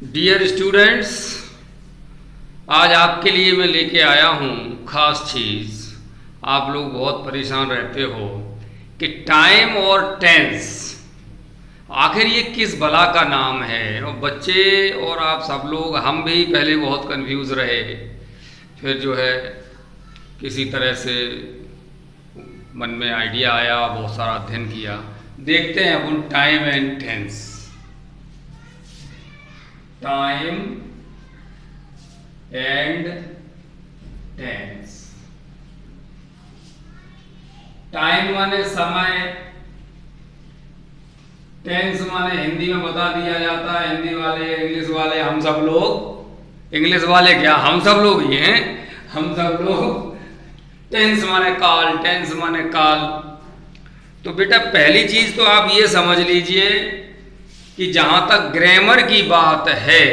Dear students, आज आपके लिए मैं लेके आया हूँ खास चीज़। आप लोग बहुत परेशान रहते हो कि टाइम और टेंस आखिर ये किस भला का नाम है। और बच्चे और आप सब लोग, हम भी पहले बहुत कंफ्यूज रहे, फिर जो है किसी तरह से मन में आइडिया आया, बहुत सारा अध्ययन किया। देखते हैं अपन time and tense. Time and tense. Time माने समय, टेंस माने हिंदी में बता दिया जाता है। हिंदी वाले, इंग्लिश वाले, हम सब लोग, इंग्लिश वाले क्या, हम सब लोग ही हैं, हम सब लोग। टेंस माने काल, टेंस माने काल। तो बेटा पहली चीज तो आप ये समझ लीजिए कि जहां तक ग्रामर की बात है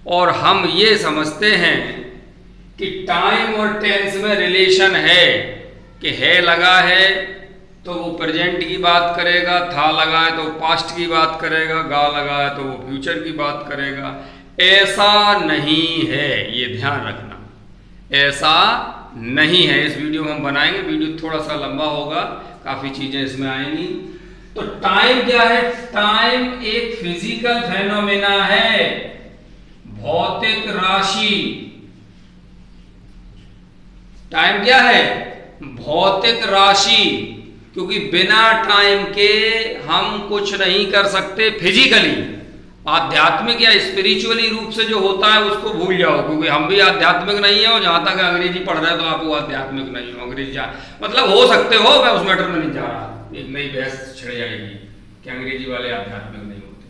और हम ये समझते हैं कि टाइम और टेंस में रिलेशन है कि है लगा है तो वो प्रेजेंट की बात करेगा, था लगा है तो पास्ट की बात करेगा, गा लगा है तो वो फ्यूचर की बात करेगा। ऐसा नहीं है, ये ध्यान रखना, ऐसा नहीं है। इस वीडियो में हम बनाएंगे, वीडियो थोड़ा सा लंबा होगा, काफी चीजें इसमें आएंगी। तो टाइम क्या है? टाइम एक फिजिकल फेनोमेना है, भौतिक राशि। टाइम क्या है? भौतिक राशि, क्योंकि बिना टाइम के हम कुछ नहीं कर सकते फिजिकली। आध्यात्मिक या स्पिरिचुअली रूप से जो होता है उसको भूल जाओ, क्योंकि हम भी आध्यात्मिक नहीं है। और जहां तक अंग्रेजी पढ़ रहे हो तो आप वो आध्यात्मिक नहीं हो। अंग्रेजी मतलब हो सकते हो, मैं उस मैटर में नहीं जा रहा। एक नई बहस छिड़ जाएगी कि अंग्रेजी वाले आध्यात्मिक नहीं होते।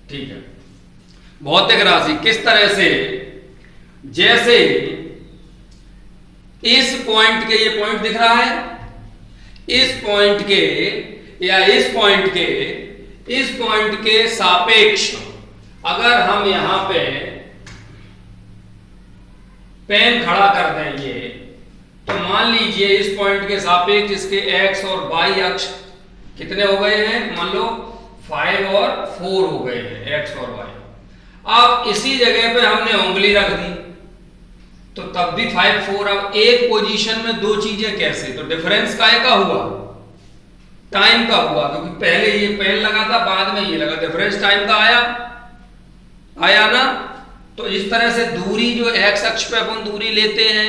ठीक है। भौतिक राशि किस तरह से? जैसे इस पॉइंट के, ये पॉइंट दिख रहा है, इस पॉइंट के या इस पॉइंट के, इस पॉइंट के सापेक्ष अगर हम यहां पे पेन खड़ा कर देंगे तो मान लीजिए इस पॉइंट के सापेक्ष इसके x और y अक्ष कितने हो गए हैं? मान लो 5 और 4 हो गए हैं, x और y। अब इसी जगह पे हमने उंगली रख दी तो तब भी 5 4। अब एक पोजीशन में दो चीजें कैसे? तो डिफरेंस काय का हुआ? टाइम का हुआ, क्योंकि पहले ये पेन लगा था, बाद में ये लगा, डिफरेंस टाइम का आया ना। तो इस तरह से दूरी जो x अक्ष पे अपन दूरी लेते हैं,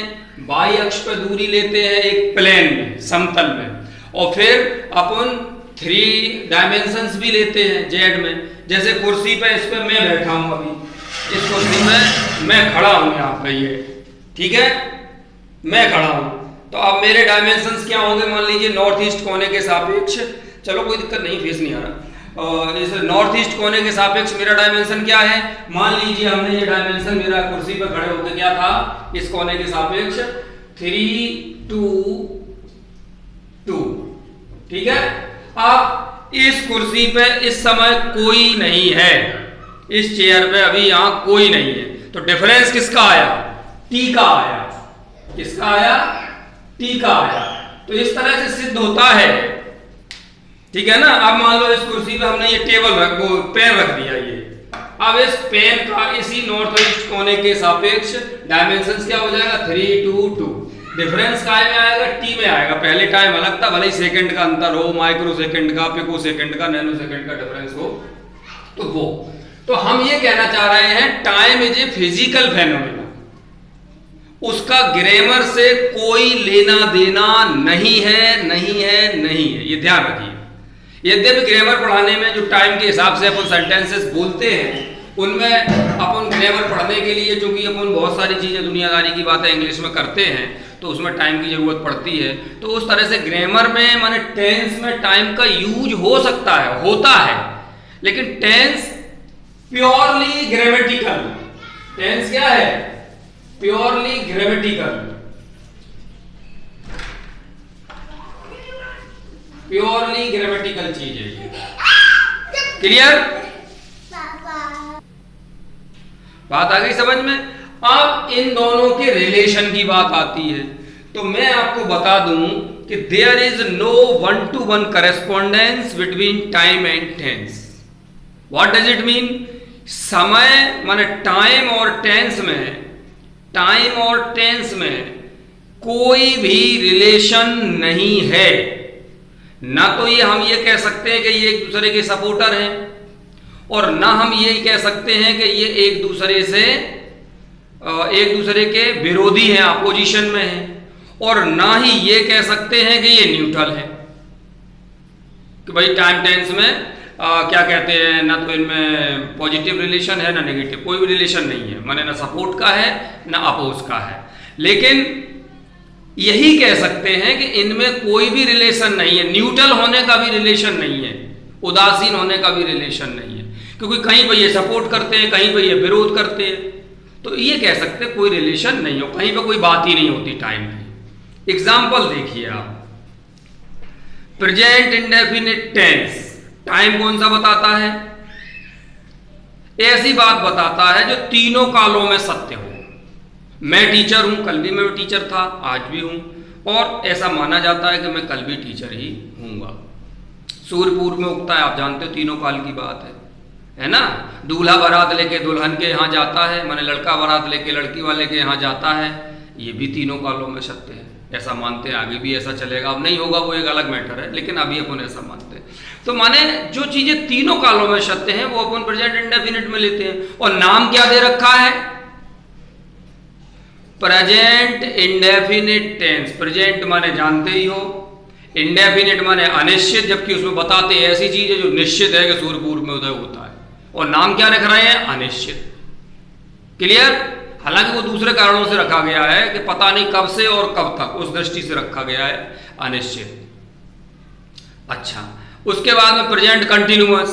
y अक्ष पे दूरी लेते हैं एक प्लेन में, समतल में, और फिर अपन 3 डायमेंशंस भी लेते हैं z में। जैसे कुर्सी पे, इस पे मैं बैठा हूं, अभी इस कुर्सी में मैं खड़ा हूं यहाँ पे, ये ठीक है, मैं खड़ा हूं। तो अब मेरे डायमेंशंस क्या होंगे? मान लीजिए नॉर्थ ईस्ट कोने के सापेक्ष, चलो कोई दिक्कत नहीं, फेस नहीं आ रहा, और इस नॉर्थ ईस्ट कोने के सापेक्ष मेरा डायमेंशन क्या है? मान लीजिए हमने ये डायमेंशन मेरा कुर्सी पर खड़े होकर क्या था, इस कोने के सापेक्ष 3 2 2, ठीक है। अब इस कुर्सी पे इस समय कोई नहीं है, इस चेयर पे अभी यहां कोई नहीं है, तो डिफरेंस किसका आया? टी का आया। किसका आया? टी का आया। तो इस तरह से सिद्ध होता है, ठीक है ना। अब मान लो इस कुर्सी पे हमने ये टेबल रख, वो पेन रख दिया, ये अब इस पेन का इसी नॉर्थ ईस्ट कोने के सापेक्ष डायमेंशंस क्या हो जाएगा? 3 2 2। डिफरेंस काय में आएगा? टी में आएगा। पहले टाइम अलग था, भले ही सेकंड का अंतर हो, माइक्रो सेकंड का, पिको सेकंड का, नैनो सेकंड का डिफरेंस हो, तो वो। तो हम ये कहना चाह रहे हैं time is a physical phenomena, उसका ग्रामर से कोई लेना देना नहीं है, नहीं है, नहीं है, ये ध्यान रखिए। यद्यपि ग्रामर पढ़ाने में जो टाइम के हिसाब से अपन सेंटेंसेस बोलते हैं, उनमें अपन ग्रामर पढ़ने के लिए, चूंकि अपन बहुत सारी चीजें दुनियादारी की बातें इंग्लिश में करते हैं, तो उसमें टाइम की जरूरत पड़ती है। तो उस तरह से ग्रामर में, माने टेंस में टाइम का यूज हो सकता है, होता है, लेकिन टेंस प्योरली ग्रामेटिकल। टेंस क्या है? प्योरली ग्रामेटिकल, प्योरली ग्रामेटिकल चीज है ये। क्लियर? बात आ गई समझ में? अब इन दोनों के रिलेशन की बात आती है, तो मैं आपको बता दूं कि there is no 1-to-1 correspondence between time and tense. What does it mean? समय माने टाइम और टेंस में कोई भी रिलेशन नहीं है। ना तो ये हम ये कह सकते हैं कि ये एक दूसरे के सपोर्टर हैं, और ना हम ये कह सकते हैं कि ये एक दूसरे के विरोधी हैं, अपोजिशन में हैं, और ना ही ये कह सकते हैं कि ये न्यूट्रल है, कि भाई टाइम टेंस में क्या कहते हैं, ना तो इनमें पॉजिटिव रिलेशन है ना नेगेटिव, कोई भी रिलेशन नहीं है, माने ना सपोर्ट का है ना अपोज का है। लेकिन यही कह सकते हैं कि इनमें कोई भी रिलेशन नहीं है, न्यूट्रल होने का भी रिलेशन नहीं है, उदासीन होने का भी रिलेशन नहीं है, क्योंकि कहीं पर ये सपोर्ट करते हैं, कहीं पर ये विरोध करते हैं, तो ये कह सकते हैं कोई रिलेशन नहीं हो, कहीं पर कोई बात ही नहीं होती टाइम की। एग्जाम्पल देखिए आप, प्रेजेंट इंडेफिनिट टेंस टाइम कौन सा बताता है? ऐसी बात बताता है जो तीनों कालों में सत्य हो। मैं टीचर हूं, कल भी मैं टीचर था, आज भी हूं, और ऐसा माना जाता है कि मैं कल भी टीचर ही हूंगा। सूर्य पूर्व में उगता है, आप जानते हो, तीनों काल की बात है ना। दूल्हा बारात लेके दुल्हन के यहाँ जाता है, माने लड़का बारात लेके लड़की वाले के यहाँ जाता है, ये भी तीनों कालों में सत्य है, ऐसा मानते हैं। आगे भी ऐसा चलेगा, अब नहीं होगा वो एक अलग मैटर है, लेकिन अभी अपन ऐसा मानते हैं। तो माने जो चीजें तीनों कालों में सत्य हैं वो अपन प्रेजेंट इंडेफिनिट में लेते हैं। और नाम क्या दे रखा है? Present indefinite tense. प्रेजेंट माने जानते ही हो, इंडेफिनिट माने अनिश्चित, जबकि उसमें बताते हैं ऐसी चीज है जो निश्चित है कि सूर्य पूर्व में उदय होता है, और नाम क्या रख रहे हैं? अनिश्चित। क्लियर? हालांकि वो दूसरे कारणों से रखा गया है कि पता नहीं कब से और कब तक, उस दृष्टि से रखा गया है अनिश्चित। अच्छा, उसके बाद में प्रेजेंट कंटिन्यूअस,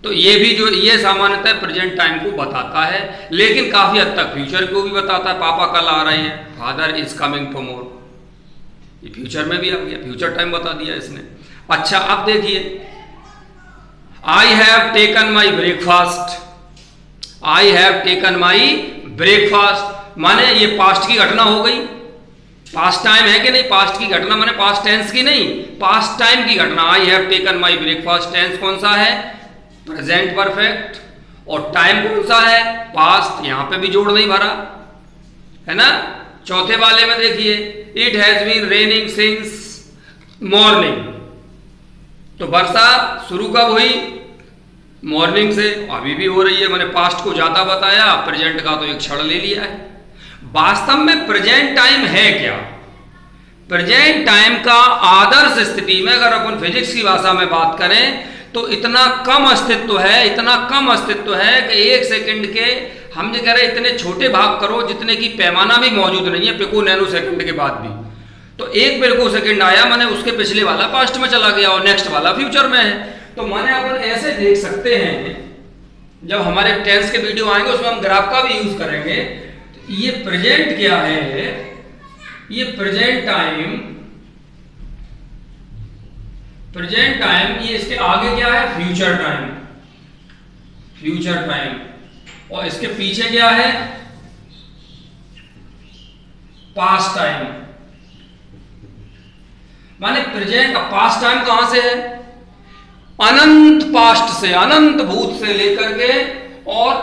तो ये भी जो ये सामान्यतः प्रेजेंट टाइम को बताता है, लेकिन काफी हद तक फ्यूचर को भी बताता है। पापा कल आ रहे हैं, फादर इज कमिंग टुमारो, ये फ्यूचर में भी आ गया, फ्यूचर टाइम बता दिया इसने। अच्छा, अब देखिए, आई have taken my breakfast. I have taken my breakfast माने ये पास्ट की घटना हो गई, पास्ट टाइम है कि नहीं? पास्ट की घटना माने पास्ट टेंस की नहीं, पास्ट टाइम की घटना। I have taken my breakfast, tense कौन सा है? प्रेजेंट परफेक्ट, और टाइम कौन सा है? पास्ट। यहां पे भी जोड़ नहीं भरा है ना। चौथे वाले में देखिए, it has been raining since morning, तो वर्षा शुरू कब हुई? मॉर्निंग से, अभी भी हो रही है, मैंने पास्ट को ज्यादा बताया, प्रेजेंट का तो एक क्षण ले लिया है। वास्तव में प्रेजेंट टाइम है क्या? प्रेजेंट टाइम का आदर्श स्थिति में अगर अपन फिजिक्स की भाषा में बात करें तो इतना कम अस्तित्व है कि एक सेकंड के हम जो कह रहे इतने छोटे भाग करो जितने की पैमाना भी मौजूद नहीं है, पिको नैनो सेकंड के बाद भी। तो एक पिको सेकंड आया, मैंने उसके पिछले वाला पास्ट में चला गया और नेक्स्ट वाला फ्यूचर में है। तो माने अपन ऐसे देख सकते हैं, जब हमारे टेंस के वीडियो आएंगे उसमें हम ग्राफ का भी यूज करेंगे। तो ये प्रेजेंट क्या है? ये प्रेजेंट टाइम, ये इसके आगे क्या है? फ्यूचर टाइम, और इसके पीछे क्या है? Past time. माने प्रेजेंट, पास्ट टाइम कहां से है? अनंत पास्ट से, अनंत भूत से लेकर के और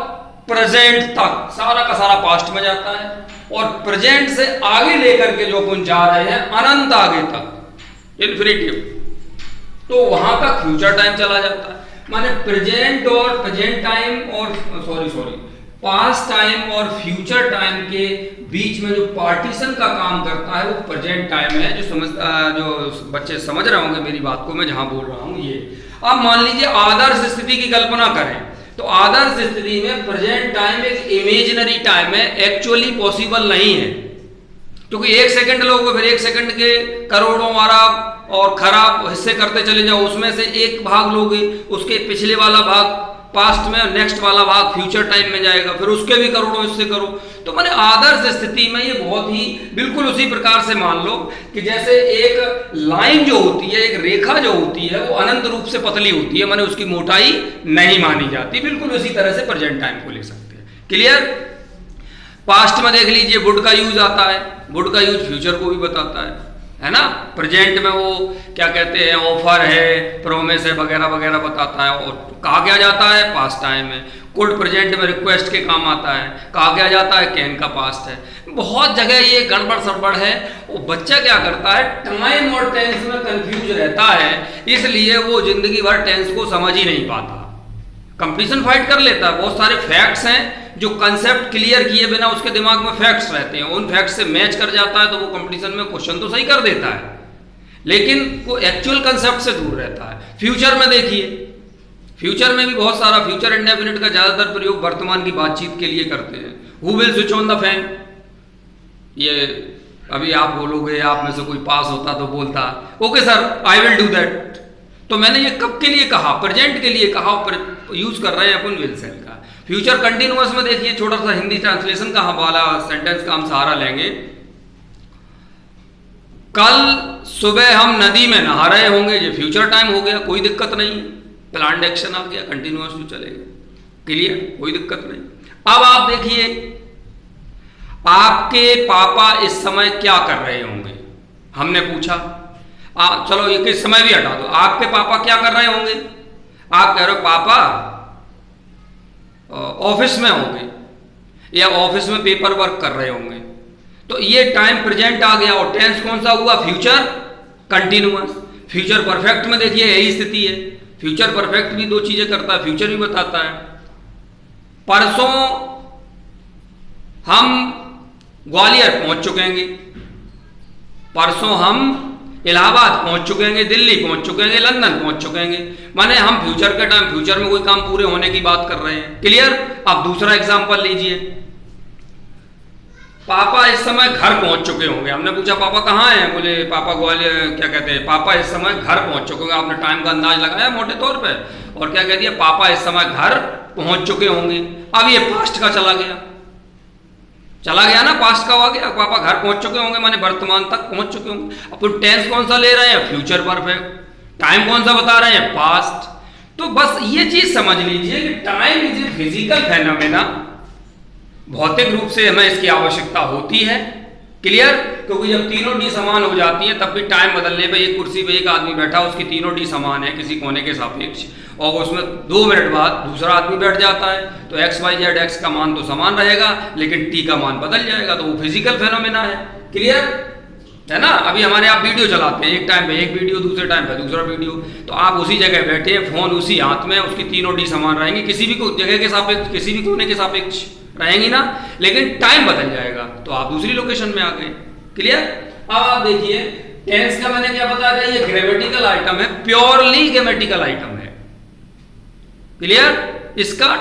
प्रेजेंट तक सारा का सारा पास्ट में जाता है, और प्रेजेंट से आगे लेकर के जो अपन जा रहे हैं अनंत आगे तक, इन्फिनिटिव, तो वहां तक फ्यूचर टाइम चला जाता है। माने प्रेजेंट टाइम और पास्ट टाइम और फ्यूचर टाइम के बीच में जो पार्टीशन का काम करता है वो प्रेजेंट टाइम है। जो बच्चे समझ रहे होंगे मेरी बात को, मैं जहां बोल रहा हूं ये। अब मान लीजिए आदर्श स्थिति की कल्पना करें, तो आदर्श स्थिति में प्रेजेंट टाइम एक इमेजिनरी टाइम है, एक्चुअली पॉसिबल नहीं है, क्योंकि एक सेकंड लोगे फिर एक सेकंड के करोड़ों अरब और खराब हिस्से करते चले जाओ, उसमें से एक भाग लोगे, उसके पिछले वाला भाग पास्ट में, नेक्स्ट वाला भाग फ्यूचर टाइम में जाएगा, फिर उसके भी करोड़ों हिस्से करो। तो मैंने आदर्श स्थिति में ये बहुत ही बिल्कुल उसी प्रकार से मान लो कि जैसे एक लाइन जो होती है, एक रेखा जो होती है, वो अनंत रूप से पतली होती है, मैंने उसकी मोटाई नहीं मानी जाती। बिल्कुल उसी तरह से प्रेजेंट टाइम को ले सकते हैं। क्लियर? पास्ट में देख लीजिए वुड का यूज आता है, वुड का यूज फ्यूचर को भी बताता है। है ना। प्रेजेंट में वो क्या कहते हैं, ऑफर है, प्रोमिस है, वगैरह वगैरह बताता है। और कहा क्या जाता है, पास्ट टाइम में। कुड प्रेजेंट में रिक्वेस्ट के काम आता है। कहा क्या जाता है, कैन का पास्ट है। बहुत जगह ये गड़बड़ सड़बड़ है। वो बच्चा क्या करता है, टाइम और टेंस में कंफ्यूज रहता है, इसलिए वो जिंदगी भर टेंस को समझ ही नहीं पाता, कंपटीशन फाइट कर लेता है। बहुत सारे फैक्ट्स हैं जो कंसेप्ट क्लियर किए बिना उसके दिमाग में फैक्ट्स रहते हैं, उन फैक्ट्स से मैच कर जाता है तो वो कंपटीशन में क्वेश्चन तो सही कर देता है, लेकिन वो एक्चुअल कंसेप्ट से दूर रहता है। फ्यूचर में देखिए, फ्यूचर में भी बहुत सारा फ्यूचर इंडेफिनिट का ज्यादातर प्रयोग वर्तमान की बातचीत के लिए करते हैं। Who will switch on the fan, ये अभी आप बोलोगे, आप में से कोई पास होता तो बोलता okay sir I will do that. तो मैंने ये कब के लिए कहा, प्रेजेंट के लिए कहा, यूज कर रहे हैं अपन विल सेल का। फ्यूचर कंटिन्यूअस में देखिए, छोटा सा हिंदी ट्रांसलेशन का वाला सेंटेंस का हम सहारा लेंगे। कल सुबह हम नदी में नहा रहे होंगे, ये फ्यूचर टाइम हो गया, कोई दिक्कत नहीं है, प्लान्ड एक्शन आ गया, कंटिन्यूअस तो चलेगा, क्लियर, कोई दिक्कत नहीं। अब आप देखिए, आपके पापा इस समय क्या कर रहे होंगे, हमने पूछा। चलो ये किस समय भी हटा दो, आपके पापा क्या कर रहे होंगे, आप कह रहे हो पापा ऑफिस में होंगे या ऑफिस में पेपर वर्क कर रहे होंगे, तो ये टाइम प्रेजेंट आ गया। और टेंस कौन सा हुआ, फ्यूचर कंटिन्यूअस। फ्यूचर परफेक्ट में देखिए यही स्थिति है, फ्यूचर परफेक्ट भी दो चीजें करता है, फ्यूचर भी बताता है। परसों हम ग्वालियर पहुंच चुकेंगे, परसों हम इलाहाबाद पहुंच चुकेंगे, दिल्ली पहुंच चुकेंगे, लंदन पहुंच चुकेंगे। माने हम फ्यूचर के टाइम, फ्यूचर में कोई काम पूरे होने की बात कर रहे हैं, क्लियर। अब दूसरा एग्जांपल लीजिए, पापा इस समय घर पहुंच चुके होंगे, हमने पूछा पापा कहाँ हैं, बोले पापा ग्वालियर, क्या कहते हैं, पापा इस समय घर पहुंच चुके होंगे। आपने टाइम का अंदाज लगाया मोटे तौर पे, और क्या कह दिया, पापा इस समय घर पहुंच चुके होंगे। अब ये पास्ट का चला गया ना, पास्ट का आ गया, पापा घर पहुंच चुके होंगे माने वर्तमान तक पहुंच चुके होंगे। अब टेंस कौन सा ले रहे हैं, फ्यूचर परफेक्ट। टाइम कौन सा बता रहे हैं, पास्ट। तो बस ये चीज समझ लीजिए कि time is a physical phenomena, भौतिक रूप से हमें इसकी आवश्यकता होती है, क्लियर। क्योंकि जब तीनों डी समान हो जाती हैं तब भी टाइम बदलने पे, एक कुर्सी पे एक आदमी बैठा, उसकी तीनों डी समान है किसी कोने के सापेक्ष, और उसमें 2 मिनट बाद दूसरा आदमी बैठ जाता है, तो एक्स वाई जेड एक्स का मान तो समान रहेगा लेकिन टी का मान बदल जाएगा, तो वो फिजिकल फेनोमेना है, क्लियर है ना। अभी हमारे आप वीडियो चलाते हैं, एक टाइम पे एक वीडियो, दूसरे टाइम पे दूसरा वीडियो, तो आप उसी जगह बैठे हैं, फोन उसी हाथ में, उसकी तीनों डी समान रहेंगी, किसी भी जगह के सापेक्ष, किसी भी कोने के सापेक्ष रहेंगी ना, लेकिन टाइम बदल जाएगा तो आप दूसरी लोकेशन में आ गए, क्लियर। अब आप देखिए टेंस का मैंने क्या बताया था, ये ग्रामेटिकल आइटम है, प्योरली ग्रामेटिकल आइटम है, क्लियर। इसका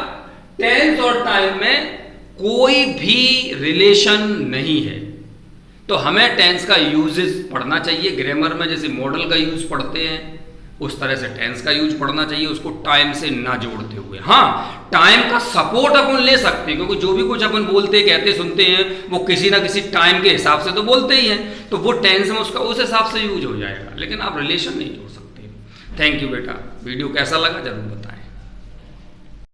टेंस और टाइम में कोई भी रिलेशन नहीं है, तो हमें टेंस का यूजेस पढ़ना चाहिए। ग्रामर में जैसे मॉडल का यूज पढ़ते हैं उस तरह से टेंस का यूज पढ़ना चाहिए, उसको टाइम से ना जोड़ते हुए। हाँ, टाइम का सपोर्ट अपन ले सकते हैं, क्योंकि जो भी कुछ अपन बोलते कहते सुनते हैं वो किसी ना किसी टाइम के हिसाब से तो बोलते ही हैं, तो वो टेंस में उसका उस हिसाब से यूज हो जाएगा, लेकिन आप रिलेशन नहीं जोड़ सकते। थैंक यू बेटा, वीडियो कैसा लगा जरूर बताइए।